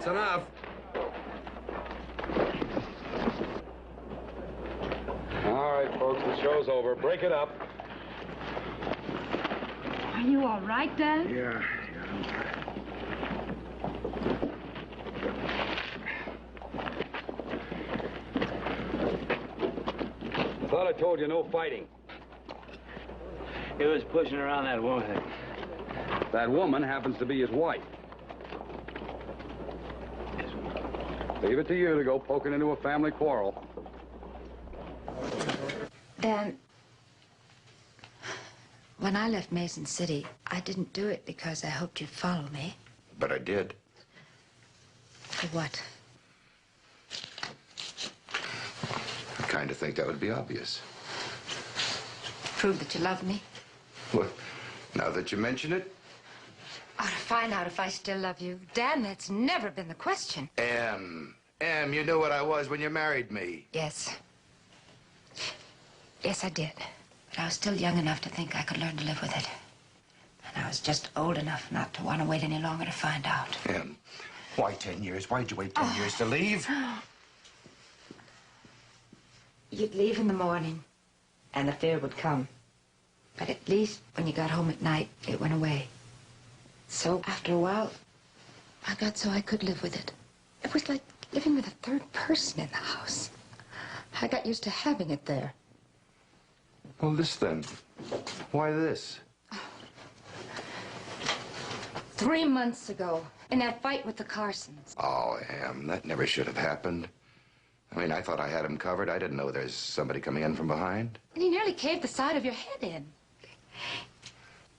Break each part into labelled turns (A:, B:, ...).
A: That's enough. All right, folks, the show's over. Break it up.
B: Are you all right, Dad?
A: Yeah. I thought I told you no fighting.
C: He was pushing around that woman.
A: That woman happens to be his wife. Leave it to you to go poking into a family quarrel.
B: Dan, when I left Mason City, I didn't do it because I hoped you'd follow me.
D: But I did.
B: For what?
D: I kind of think that would be obvious.
B: Prove that you love me?
D: Well, now that you mention it.
B: Or to find out if I still love you. Dan, that's never been the question.
D: Em, you knew what I was when you married me.
B: Yes. Yes, I did. But I was still young enough to think I could learn to live with it. And I was just old enough not to want to wait any longer to find out.
D: Em, why 10 years? Why'd you wait 10 years to leave?
B: You'd leave in the morning, and the fear would come. But at least when you got home at night, it went away. So after a while, I got so I could live with it. It was like living with a third person in the house. I got used to having it there.
D: Well, this then. Why this?
B: 3 months ago, in that fight with the Carsons.
D: Oh, Em, that never should have happened. I mean, I thought I had him covered. I didn't know there's somebody coming in from behind.
B: And he nearly caved the side of your head in.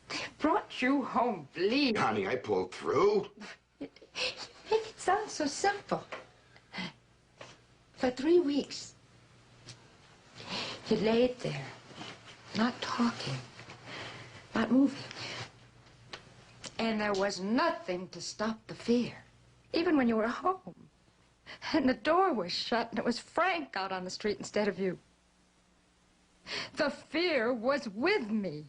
B: They brought you home bleeding.
D: Honey, I pulled through.
B: Make it sound so simple. For 3 weeks, you laid there, not talking, not moving. And there was nothing to stop the fear, even when you were home. And the door was shut, and it was Frank out on the street instead of you. The fear was with me.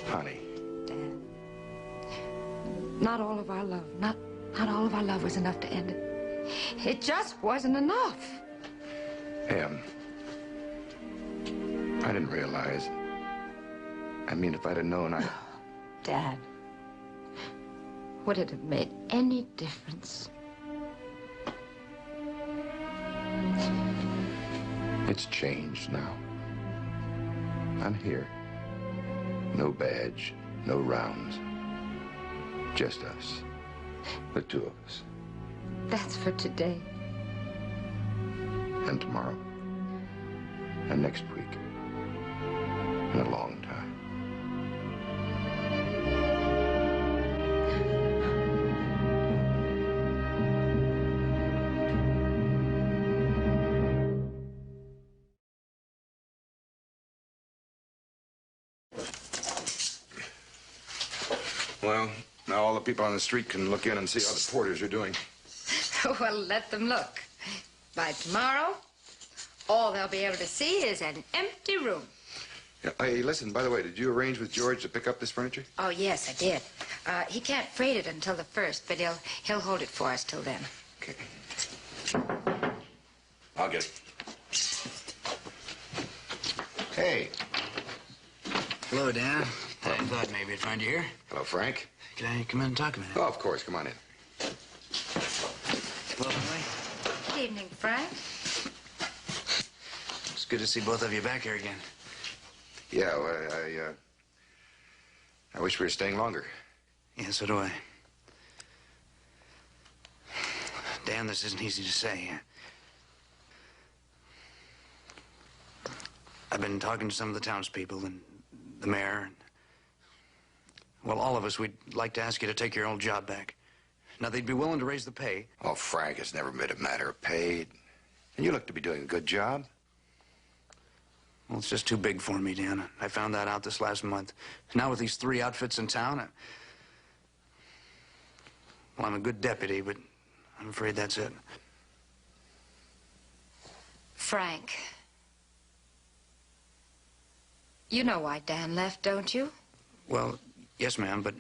D: Honey.
B: Dad, not all of our love, not all of our love was enough to end it. It just wasn't enough.
D: Em, I didn't realize. I mean, if I'd have known,
B: Dad, would it have made any difference?
D: It's changed now. I'm here. No badge, no rounds. Just us. The two of us.
B: That's for today.
D: And tomorrow. And next week. And a long time. Well, now all the people on the street can look in and see how the porters are doing.
B: Well, let them look. By tomorrow, all they'll be able to see is an empty room.
D: Yeah, hey, listen, by the way, did you arrange with George to pick up this furniture?
B: Oh, yes, I did. He can't freight it until the 1st, but he'll hold it for us till then.
D: Okay. I'll get it. Hey.
C: Hello, Dan. I thought maybe I'd find you here.
D: Hello, Frank.
C: Can I come in and talk a minute?
D: Oh, of course. Come on in.
C: Hello, Emily.
B: Good evening, Frank.
C: It's good to see both of you back here again.
D: Yeah, well, I wish we were staying longer.
C: Yeah, so do I. Dan, this isn't easy to say. I've been talking to some of the townspeople and the mayor. And, well, all of us, we'd like to ask you to take your old job back. Now, they'd be willing to raise the pay.
D: Oh, Frank, it's never been a matter of pay. And you look to be doing a good job.
C: Well, it's just too big for me, Dan. I found that out this last month. Now with these 3 outfits in town, well, I'm a good deputy, but I'm afraid that's it.
B: Frank, you know why Dan left, don't you?
C: Well, yes, ma'am, but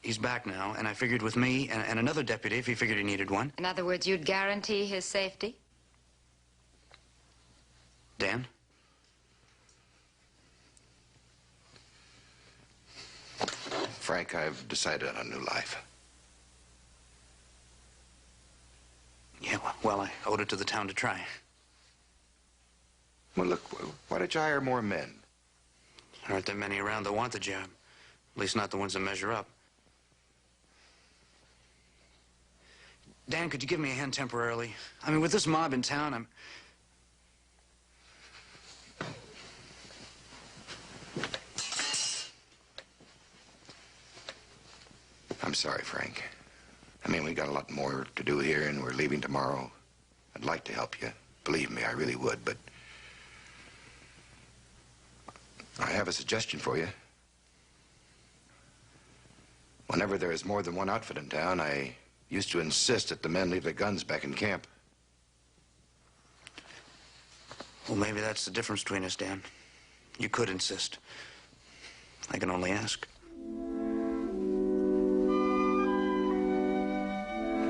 C: he's back now, and I figured with me and another deputy if he figured he needed one.
B: In other words, you'd guarantee his safety?
C: Dan?
D: Frank, I've decided on a new life.
C: Yeah, well, I owed it to the town to try.
D: Well, look, why don't you hire more men?
C: There aren't that many around that want the job. At least not the ones that measure up. Dan, could you give me a hand temporarily? I mean, with this mob in town,
D: I'm sorry, Frank. I mean, we got a lot more to do here, and we're leaving tomorrow. I'd like to help you. Believe me, I really would, but I have a suggestion for you. Whenever there is more than one outfit in town, I used to insist that the men leave their guns back in camp.
C: well, maybe that's the difference between us, Dan. You could insist. I can only ask.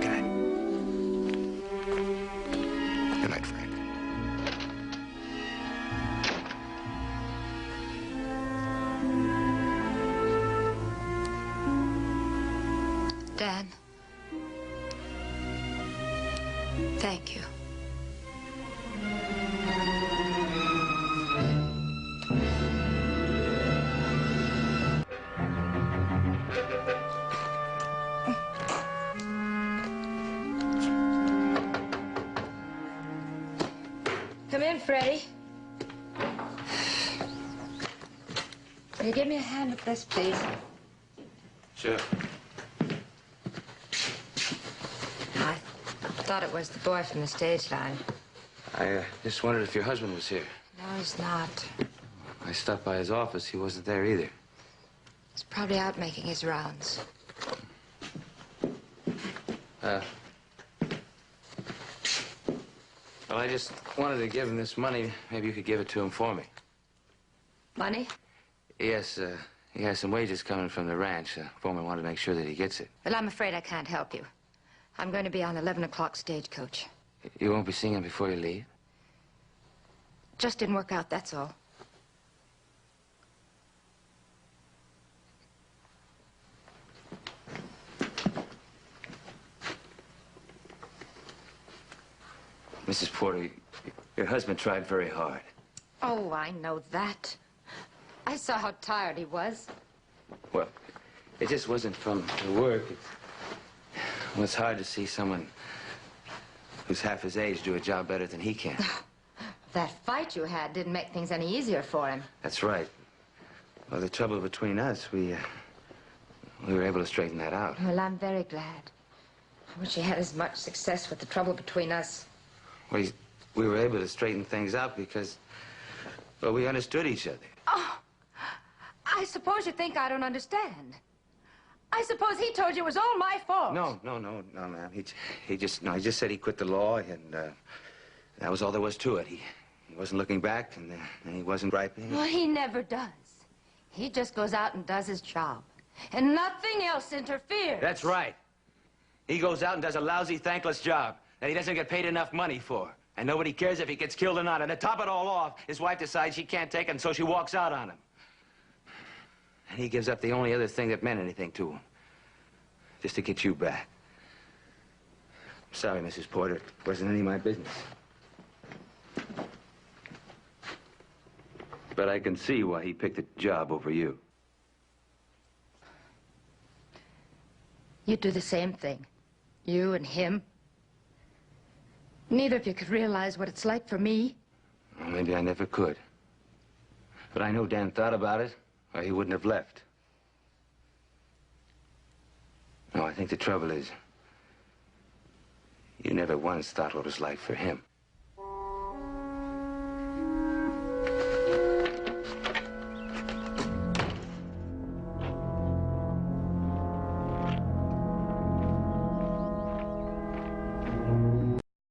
C: Good night.
D: Good night, Frank.
B: Dan. Thank you. Come in, Freddie. Will you give me a hand with this, please?
E: Sure.
B: I thought it was the boy from the stage line.
E: I just wondered if your husband was here.
B: No, he's not.
E: I stopped by his office. He wasn't there either.
B: He's probably out making his rounds.
E: Well, I just wanted to give him this money. Maybe you could give it to him for me.
B: Money?
E: Yes, he has some wages coming from the ranch. Foreman wanted to make sure that he gets it.
B: Well, I'm afraid I can't help you. I'm going to be on 11 o'clock stagecoach.
E: You won't be seeing him before you leave?
B: Just didn't work out, that's all.
E: Mrs. Porter, your husband tried very hard.
B: Oh, I know that. I saw how tired he was.
E: Well, it just wasn't from the work. Well, it's hard to see someone who's half his age do a job better than he can.
B: That fight you had didn't make things any easier for him.
E: That's right. Well, the trouble between us, we were able to straighten that out.
B: Well, I'm very glad. I wish you had as much success with the trouble between us.
E: We were able to straighten things out because, well, we understood each other.
B: Oh, I suppose you think I don't understand. I suppose he told you it was all my fault.
E: No, ma'am. He just said he quit the law, and that was all there was to it. He wasn't looking back, and he wasn't griping.
B: Well, he never does. He just goes out and does his job, and nothing else interferes.
E: That's right. He goes out and does a lousy, thankless job that he doesn't get paid enough money for. And nobody cares if he gets killed or not. And to top it all off, his wife decides she can't take it, and so she walks out on him. And he gives up the only other thing that meant anything to him. Just to get you back. Sorry, Mrs. Porter. It wasn't any of my business. But I can see why he picked the job over you.
B: You'd do the same thing. You and him. Neither of you could realize what it's like for me.
E: Well, maybe I never could. But I know Dan thought about it, or he wouldn't have left. No, I think the trouble is, you never once thought what it was like for him.